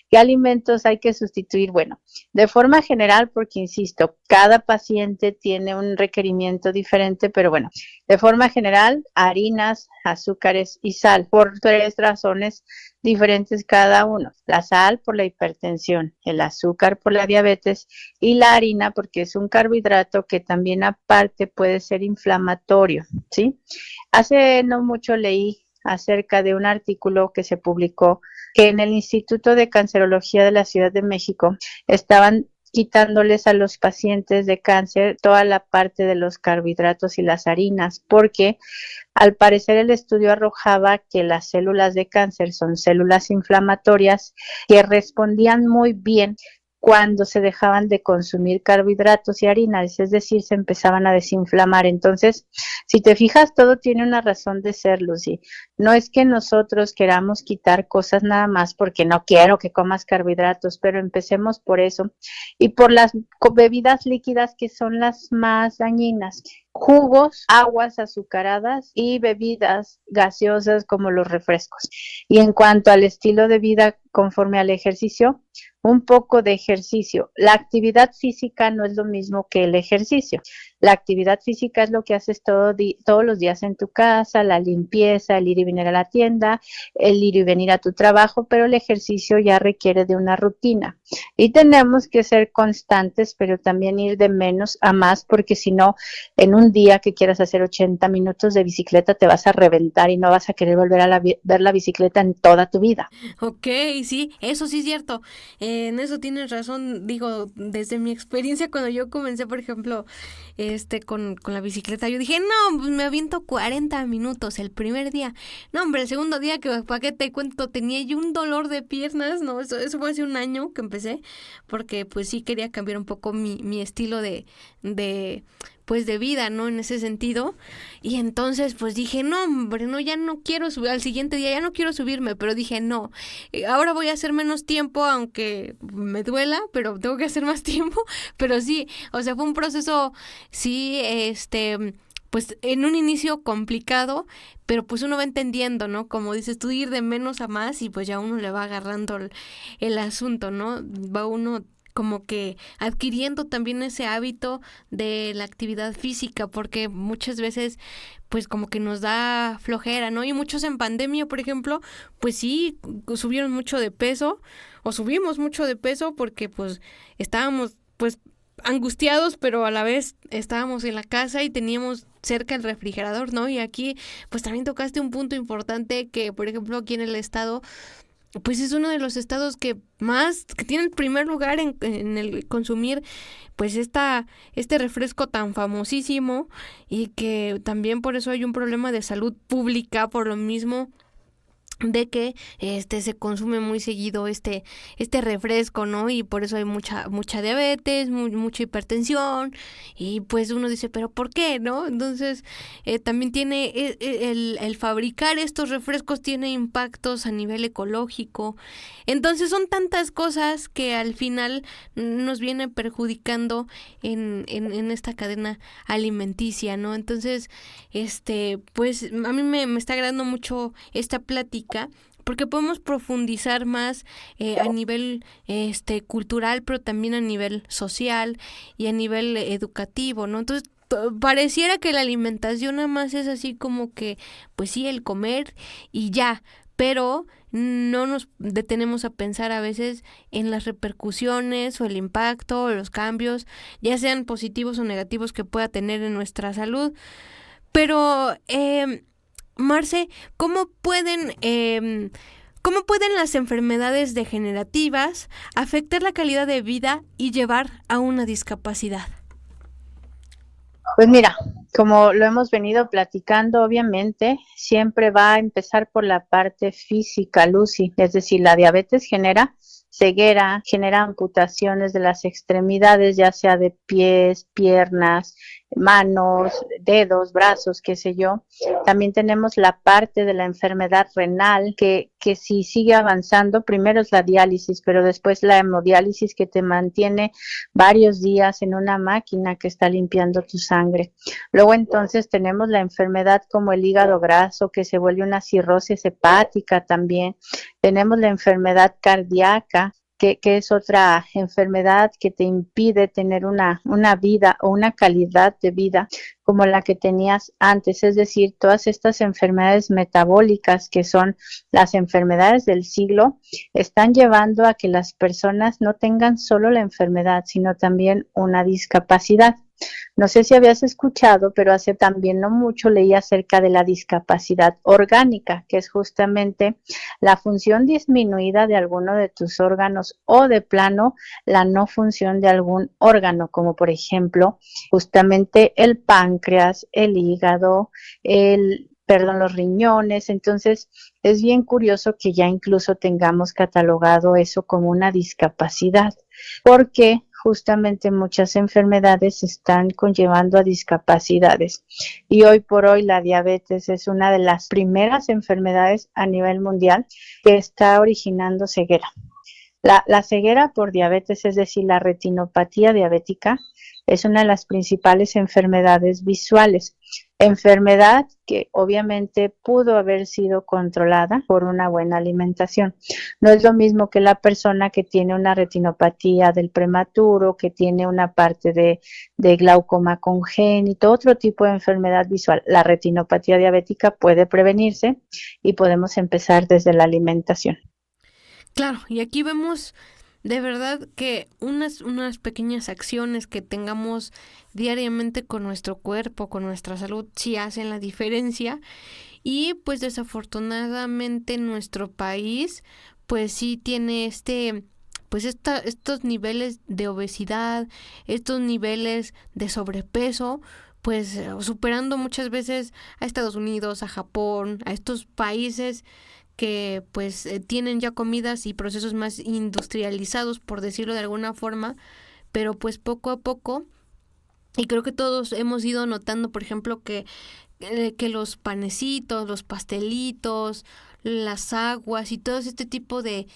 ¿qué alimentos hay que sustituir? Bueno, de forma general, porque insisto, cada paciente tiene un requerimiento diferente, pero bueno, de forma general, harinas, azúcares y sal, por 3 razones diferentes cada uno. La sal por la hipertensión, el azúcar por la diabetes y la harina porque es un carbohidrato que también aparte puede ser inflamatorio, ¿sí? Hace no mucho leí acerca de un artículo que se publicó que en el Instituto de Cancerología de la Ciudad de México estaban quitándoles a los pacientes de cáncer toda la parte de los carbohidratos y las harinas, porque al parecer el estudio arrojaba que las células de cáncer son células inflamatorias que respondían muy bien cuando se dejaban de consumir carbohidratos y harinas, es decir, se empezaban a desinflamar. Entonces, si te fijas, todo tiene una razón de ser, Lucy. No es que nosotros queramos quitar cosas nada más porque no quiero que comas carbohidratos, pero empecemos por eso. Y por las bebidas líquidas que son las más dañinas. Jugos, aguas azucaradas y bebidas gaseosas como los refrescos. Y en cuanto al estilo de vida conforme al ejercicio, un poco de ejercicio. La actividad física no es lo mismo que el ejercicio. La actividad física es lo que haces todos los días en tu casa, la limpieza, el ir y venir a la tienda, el ir y venir a tu trabajo, pero el ejercicio ya requiere de una rutina. Y tenemos que ser constantes, pero también ir de menos a más, porque si no, en un día que quieras hacer 80 minutos de bicicleta, te vas a reventar y no vas a querer volver a ver la bicicleta en toda tu vida. Ok, sí, eso sí es cierto. En eso tienes razón. Digo, desde mi experiencia cuando yo comencé, por ejemplo, con la bicicleta, yo dije, no, pues me aviento 40 minutos el primer día. No, hombre, el segundo día, que para qué te cuento, tenía yo un dolor de piernas, ¿no? Eso fue hace un año que empecé, porque pues sí quería cambiar un poco mi estilo pues de vida, ¿no? En ese sentido. Y entonces pues dije, no, hombre, no, ya no quiero subir, al siguiente día ya no quiero subirme, pero dije, no, ahora voy a hacer menos tiempo, aunque me duela, pero tengo que hacer más tiempo. Pero sí, o sea, fue un proceso, sí, pues en un inicio complicado, pero pues uno va entendiendo, ¿no? Como dices tú, ir de menos a más y pues ya uno le va agarrando el asunto, ¿no? Va uno como que adquiriendo también ese hábito de la actividad física, porque muchas veces pues como que nos da flojera, ¿no? Y muchos en pandemia, por ejemplo, pues sí, subieron mucho de peso, o subimos mucho de peso porque pues estábamos pues angustiados, pero a la vez estábamos en la casa y teníamos cerca el refrigerador, ¿no? Y aquí pues también tocaste un punto importante que, por ejemplo, aquí en el estado, pues es uno de los estados que tiene el primer lugar en el consumir pues este refresco tan famosísimo, y que también por eso hay un problema de salud pública por lo mismo de que se consume muy seguido este refresco, ¿no? Y por eso hay mucha diabetes, mucha hipertensión, y pues uno dice, pero ¿por qué, no? Entonces también tiene el fabricar estos refrescos tiene impactos a nivel ecológico. Entonces son tantas cosas que al final nos viene perjudicando en esta cadena alimenticia, ¿no? Entonces pues a mí me está agradando mucho esta plática, porque podemos profundizar más a nivel cultural, pero también a nivel social y a nivel educativo, ¿no? Entonces pareciera que la alimentación nada más es así como que, pues sí, el comer y ya, pero no nos detenemos a pensar a veces en las repercusiones o el impacto o los cambios, ya sean positivos o negativos, que pueda tener en nuestra salud. Pero Marce, ¿cómo pueden las enfermedades degenerativas afectar la calidad de vida y llevar a una discapacidad? Pues mira, como lo hemos venido platicando, obviamente siempre va a empezar por la parte física, Lucy, es decir, la diabetes genera ceguera, genera amputaciones de las extremidades, ya sea de pies, piernas, manos, dedos, brazos, qué sé yo. También tenemos la parte de la enfermedad renal, que si sigue avanzando, primero es la diálisis, pero después la hemodiálisis, que te mantiene varios días en una máquina que está limpiando tu sangre. Luego entonces tenemos la enfermedad como el hígado graso, que se vuelve una cirrosis hepática también. Tenemos la enfermedad cardíaca, que es otra enfermedad que te impide tener una vida o una calidad de vida como la que tenías antes. Es decir, todas estas enfermedades metabólicas, que son las enfermedades del siglo, están llevando a que las personas no tengan solo la enfermedad, sino también una discapacidad. No sé si habías escuchado, pero hace también no mucho leí acerca de la discapacidad orgánica, que es justamente la función disminuida de alguno de tus órganos o de plano la no función de algún órgano, como por ejemplo justamente el páncreas, el hígado, los riñones. Entonces es bien curioso que ya incluso tengamos catalogado eso como una discapacidad, porque justamente muchas enfermedades están conllevando a discapacidades, y hoy por hoy la diabetes es una de las primeras enfermedades a nivel mundial que está originando ceguera. La ceguera por diabetes, es decir, la retinopatía diabética, es una de las principales enfermedades visuales. Enfermedad que obviamente pudo haber sido controlada por una buena alimentación. No es lo mismo que la persona que tiene una retinopatía del prematuro, que tiene una parte de glaucoma congénito, otro tipo de enfermedad visual. La retinopatía diabética puede prevenirse y podemos empezar desde la alimentación. Claro, y aquí vemos de verdad que unas pequeñas acciones que tengamos diariamente con nuestro cuerpo, con nuestra salud, sí hacen la diferencia. Y pues desafortunadamente nuestro país pues sí tiene estos niveles de obesidad, estos niveles de sobrepeso, pues superando muchas veces a Estados Unidos, a Japón, a estos países que pues tienen ya comidas y procesos más industrializados, por decirlo de alguna forma, pero pues poco a poco, y creo que todos hemos ido notando, por ejemplo, que los panecitos, los pastelitos, las aguas y todo este tipo de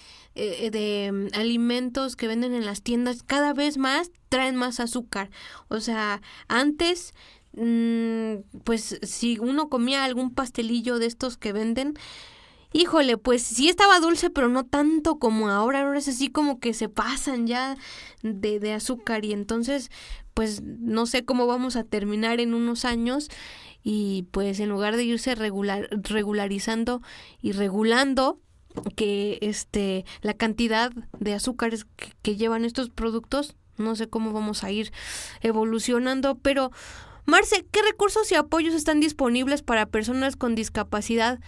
alimentos que venden en las tiendas cada vez más traen más azúcar. O sea, antes pues si uno comía algún pastelillo de estos que venden, híjole, pues sí estaba dulce, pero no tanto como ahora. Ahora es así como que se pasan ya de azúcar, y entonces pues no sé cómo vamos a terminar en unos años, y pues en lugar de irse regularizando y regulando que la cantidad de azúcares que llevan estos productos, no sé cómo vamos a ir evolucionando. Pero Marce, ¿qué recursos y apoyos están disponibles para personas con discapacidad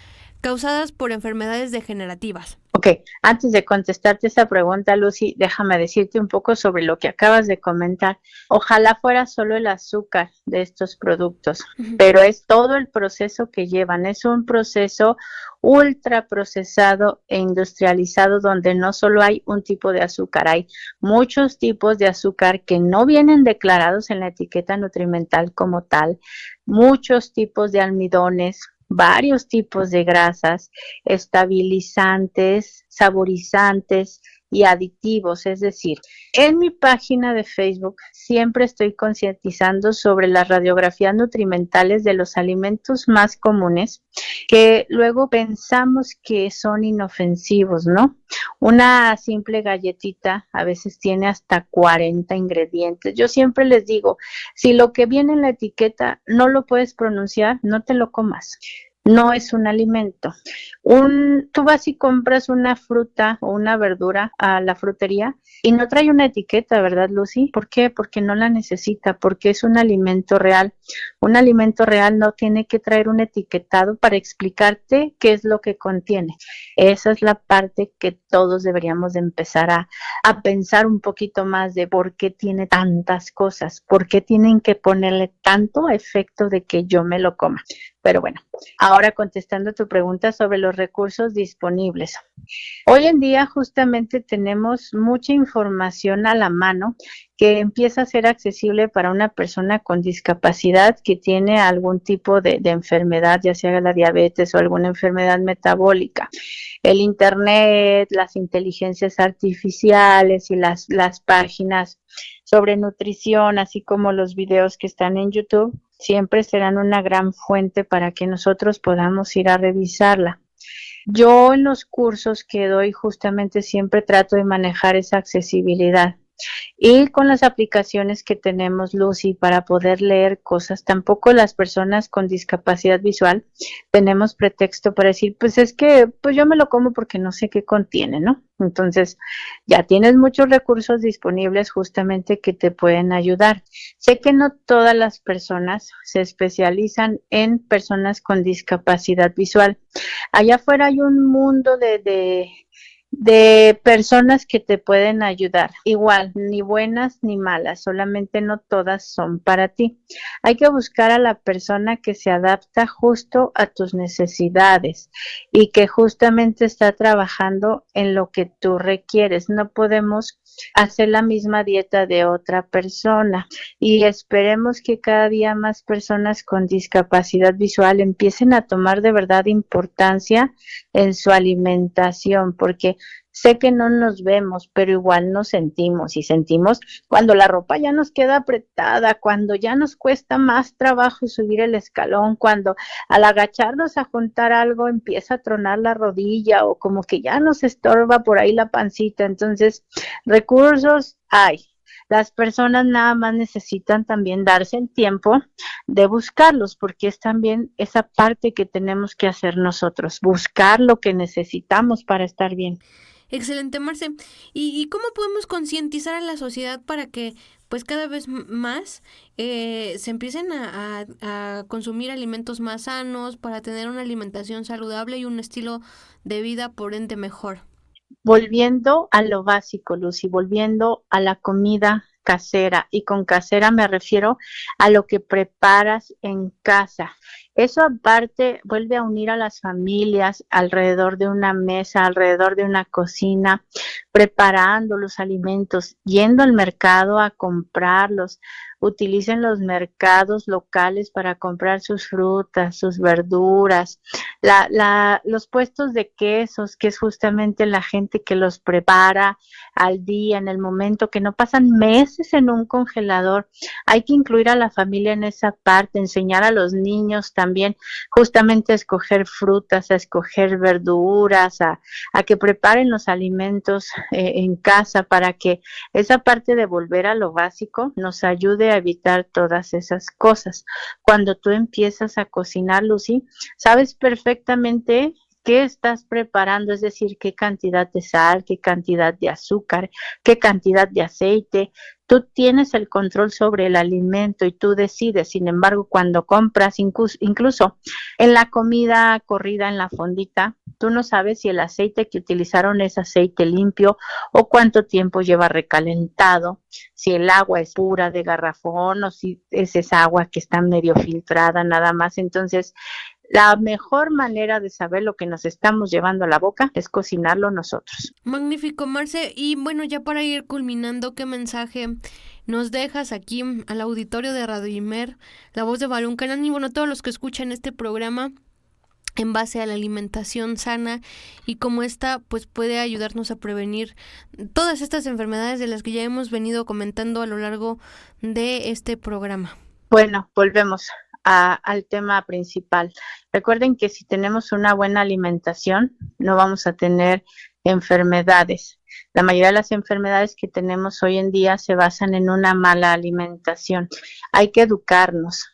causadas por enfermedades degenerativas? Ok, antes de contestarte esa pregunta, Lucy, déjame decirte un poco sobre lo que acabas de comentar. Ojalá fuera solo el azúcar de estos productos, pero es todo el proceso que llevan. Es un proceso ultra procesado e industrializado, donde no solo hay un tipo de azúcar, hay muchos tipos de azúcar que no vienen declarados en la etiqueta nutrimental como tal, muchos tipos de almidones, varios tipos de grasas, estabilizantes, saborizantes y aditivos. Es decir, en mi página de Facebook siempre estoy concientizando sobre las radiografías nutrimentales de los alimentos más comunes, que luego pensamos que son inofensivos, ¿no? Una simple galletita a veces tiene hasta 40 ingredientes. Yo siempre les digo, si lo que viene en la etiqueta no lo puedes pronunciar, no te lo comas. No es un alimento. Tú vas y compras una fruta o una verdura a la frutería y no trae una etiqueta, ¿verdad, Lucy? ¿Por qué? Porque no la necesita, porque es un alimento real. Un alimento real no tiene que traer un etiquetado para explicarte qué es lo que contiene. Esa es la parte que todos deberíamos de empezar a pensar un poquito más, de por qué tiene tantas cosas, por qué tienen que ponerle tanto efecto de que yo me lo coma. Pero bueno, ahora contestando tu pregunta sobre los recursos disponibles. Hoy en día justamente tenemos mucha información a la mano que empieza a ser accesible para una persona con discapacidad que tiene algún tipo de enfermedad, ya sea la diabetes o alguna enfermedad metabólica. El internet, las inteligencias artificiales y las páginas sobre nutrición, así como los videos que están en YouTube, siempre serán una gran fuente para que nosotros podamos ir a revisarla. Yo en los cursos que doy justamente siempre trato de manejar esa accesibilidad. Y con las aplicaciones que tenemos, Lucy, para poder leer cosas, tampoco las personas con discapacidad visual tenemos pretexto para decir, pues es que pues yo me lo como porque no sé qué contiene, ¿no? Entonces, ya tienes muchos recursos disponibles justamente que te pueden ayudar. Sé que no todas las personas se especializan en personas con discapacidad visual. Allá afuera hay un mundo de personas que te pueden ayudar. Igual, ni buenas ni malas, solamente no todas son para ti. Hay que buscar a la persona que se adapta justo a tus necesidades y que justamente está trabajando en lo que tú requieres. No podemos hacer la misma dieta de otra persona y esperemos que cada día más personas con discapacidad visual empiecen a tomar de verdad importancia en su alimentación, porque sé que no nos vemos, pero igual nos sentimos, y sentimos cuando la ropa ya nos queda apretada, cuando ya nos cuesta más trabajo subir el escalón, cuando al agacharnos a juntar algo empieza a tronar la rodilla o como que ya nos estorba por ahí la pancita. Entonces, recursos hay. Las personas nada más necesitan también darse el tiempo de buscarlos, porque es también esa parte que tenemos que hacer nosotros, buscar lo que necesitamos para estar bien. Excelente, Marce. ¿Y cómo podemos concientizar a la sociedad para que pues cada vez más se empiecen a consumir alimentos más sanos, para tener una alimentación saludable y un estilo de vida por ende mejor? Volviendo a lo básico, Lucy, volviendo a la comida casera, y con casera me refiero a lo que preparas en casa. Eso aparte vuelve a unir a las familias alrededor de una mesa, alrededor de una cocina, preparando los alimentos, yendo al mercado a comprarlos. Utilicen los mercados locales para comprar sus frutas, sus verduras, los puestos de quesos, que es justamente la gente que los prepara al día, en el momento, que no pasan meses en un congelador. Hay que incluir a la familia en esa parte, enseñar a los niños también justamente a escoger frutas, a escoger verduras, a que preparen los alimentos en casa, para que esa parte de volver a lo básico nos ayude a evitar todas esas cosas. Cuando tú empiezas a cocinar, Lucy, sabes perfectamente qué estás preparando, es decir, qué cantidad de sal, qué cantidad de azúcar, qué cantidad de aceite. Tú tienes el control sobre el alimento y tú decides. Sin embargo, cuando compras, incluso en la comida corrida en la fondita, tú no sabes si el aceite que utilizaron es aceite limpio o cuánto tiempo lleva recalentado, si el agua es pura de garrafón o si es esa agua que está medio filtrada nada más. Entonces, la mejor manera de saber lo que nos estamos llevando a la boca es cocinarlo nosotros. Magnífico, Marce. Y bueno, ya para ir culminando, ¿qué mensaje nos dejas aquí al auditorio de Radio Imer, La Voz de Balún Canán, y bueno, todos los que escuchan este programa en base a la alimentación sana y cómo esta pues puede ayudarnos a prevenir todas estas enfermedades de las que ya hemos venido comentando a lo largo de este programa? Bueno, volvemos al tema principal. Recuerden que si tenemos una buena alimentación, no vamos a tener enfermedades. La mayoría de las enfermedades que tenemos hoy en día se basan en una mala alimentación. Hay que educarnos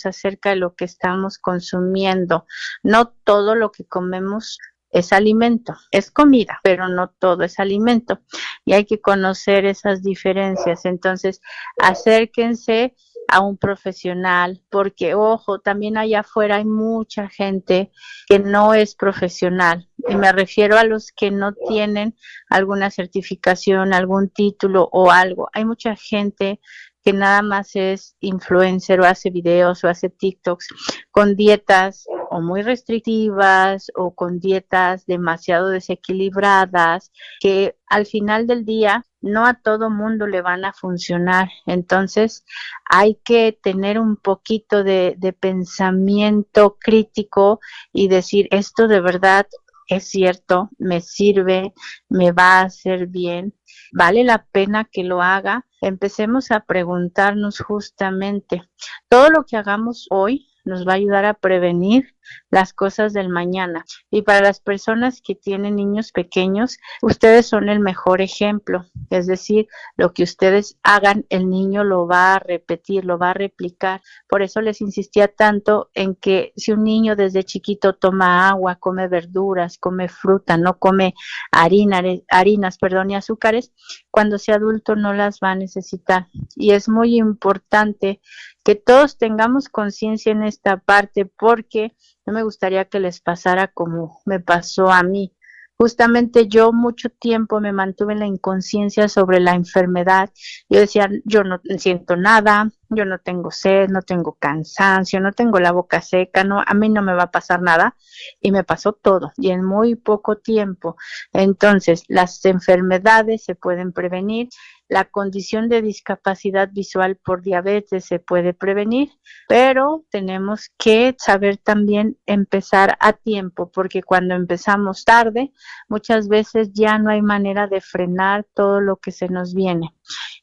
acerca de lo que estamos consumiendo. No todo lo que comemos es alimento, es comida, pero no todo es alimento. Y hay que conocer esas diferencias. Entonces, acérquense a un profesional, porque ojo, también allá afuera hay mucha gente que no es profesional, y me refiero a los que no tienen alguna certificación, algún título o algo. Hay mucha gente que nada más es influencer o hace videos o hace TikToks con dietas o muy restrictivas o con dietas demasiado desequilibradas que al final del día no a todo mundo le van a funcionar. Entonces hay que tener un poquito de pensamiento crítico y decir, esto de verdad es cierto, me sirve, me va a hacer bien, vale la pena que lo haga. Empecemos a preguntarnos justamente, todo lo que hagamos hoy nos va a ayudar a prevenir las cosas del mañana. Y para las personas que tienen niños pequeños, ustedes son el mejor ejemplo. Es decir, lo que ustedes hagan, el niño lo va a repetir, lo va a replicar. Por eso les insistía tanto en que si un niño desde chiquito toma agua, come verduras, come fruta, no come harinas, y azúcares, cuando sea adulto no las va a necesitar. Y es muy importante que todos tengamos conciencia en esta parte, porque no me gustaría que les pasara como me pasó a mí. Justamente yo mucho tiempo me mantuve en la inconsciencia sobre la enfermedad. Yo decía, yo no siento nada, yo no tengo sed, no tengo cansancio, no tengo la boca seca, no, a mí no me va a pasar nada. Y me pasó todo, y en muy poco tiempo. Entonces, las enfermedades se pueden prevenir. La condición de discapacidad visual por diabetes se puede prevenir, pero tenemos que saber también empezar a tiempo, porque cuando empezamos tarde, muchas veces ya no hay manera de frenar todo lo que se nos viene.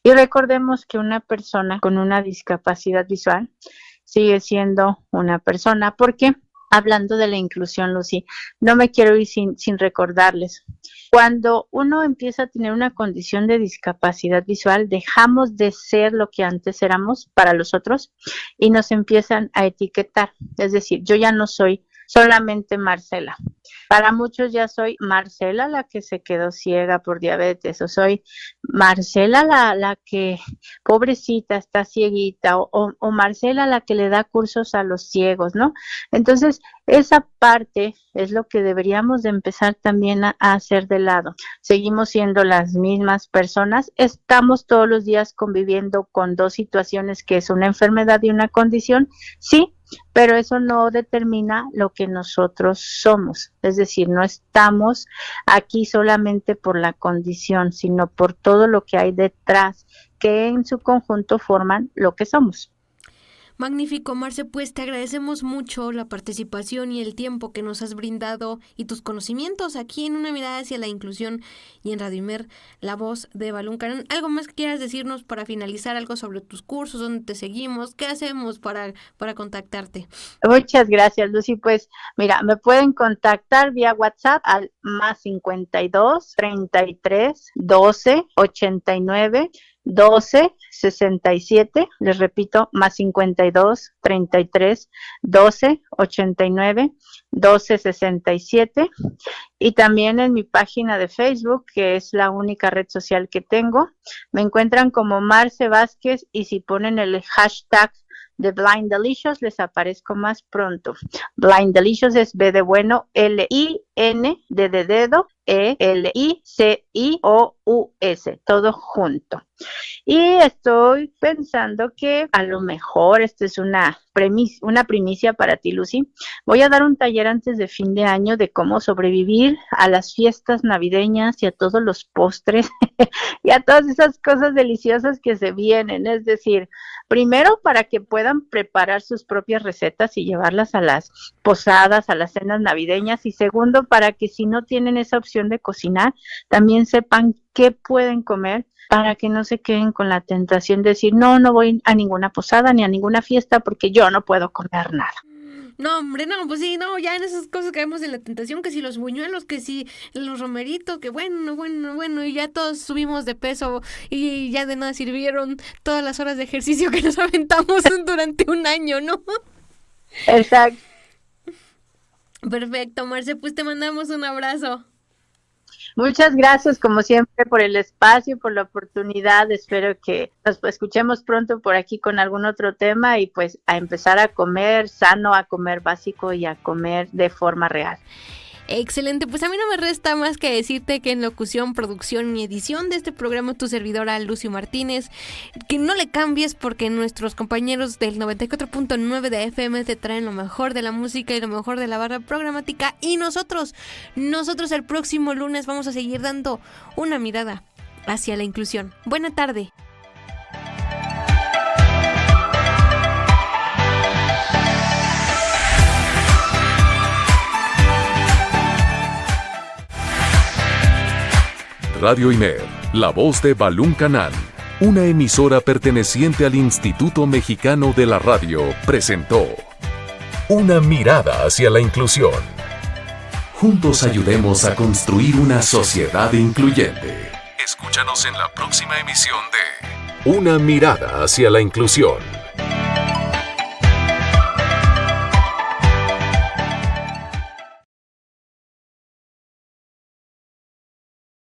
Y recordemos que una persona con una discapacidad visual sigue siendo una persona, porque hablando de la inclusión, Lucy, no me quiero ir sin recordarles. Cuando uno empieza a tener una condición de discapacidad visual, dejamos de ser lo que antes éramos para los otros y nos empiezan a etiquetar. Es decir, yo ya no soy solamente Marcela. Para muchos ya soy Marcela la que se quedó ciega por diabetes, o soy Marcela la que pobrecita está cieguita, o Marcela la que le da cursos a los ciegos, ¿no? Entonces, esa parte es lo que deberíamos de empezar también a hacer de lado. Seguimos siendo las mismas personas, estamos todos los días conviviendo con dos situaciones, que es una enfermedad y una condición, sí, pero eso no determina lo que nosotros somos. Es decir, no estamos aquí solamente por la condición, sino por todo lo que hay detrás, que en su conjunto forman lo que somos. Magnífico, Marce, pues te agradecemos mucho la participación y el tiempo que nos has brindado y tus conocimientos aquí en Una Mirada hacia la Inclusión y en Radio Imer, la voz de Balún Canón. ¿Algo más que quieras decirnos para finalizar? ¿Algo sobre tus cursos? ¿Dónde te seguimos? ¿Qué hacemos para contactarte? Muchas gracias, Lucy. Pues mira, me pueden contactar vía WhatsApp al más 52 33 12 89 12 67, les repito, más 52 33 12 89 12 67, y también en mi página de Facebook, que es la única red social que tengo, me encuentran como Marce Vázquez, y si ponen el hashtag de Blind Delicious les aparezco más pronto. Blind Delicious es B de bueno, L-I-N, D de dedo, E-L-I-C-I-O-U-S, todo junto. Y estoy pensando que a lo mejor esta es una primicia para ti, Lucy. Voy a dar un taller antes de fin de año de cómo sobrevivir a las fiestas navideñas y a todos los postres y a todas esas cosas deliciosas que se vienen. Es decir, primero para que puedan preparar sus propias recetas y llevarlas a las posadas, a las cenas navideñas, y segundo para que si no tienen esa opción de cocinar, también sepan qué pueden comer, para que no se queden con la tentación de decir, no voy a ninguna posada ni a ninguna fiesta porque yo no puedo comer nada. No, hombre, no, pues sí, no, ya en esas cosas caemos en la tentación, que si los buñuelos, que si los romeritos, que bueno, y ya todos subimos de peso y ya de nada sirvieron todas las horas de ejercicio que nos aventamos durante un año, ¿no? Exacto. Perfecto, Marce, pues te mandamos un abrazo. Muchas gracias, como siempre, por el espacio, por la oportunidad. Espero que nos escuchemos pronto por aquí con algún otro tema, y pues a empezar a comer sano, a comer básico y a comer de forma real. Excelente, pues a mí no me resta más que decirte que en locución, producción y edición de este programa tu servidora Lucy Martínez, que no le cambies porque nuestros compañeros del 94.9 de FM te traen lo mejor de la música y lo mejor de la barra programática, y nosotros el próximo lunes vamos a seguir dando una mirada hacia la inclusión. Buena tarde. Radio Imer, la voz de Balún Canán, una emisora perteneciente al Instituto Mexicano de la Radio, presentó Una mirada hacia la inclusión. Juntos ayudemos a construir una sociedad incluyente. Escúchanos en la próxima emisión de Una mirada hacia la inclusión.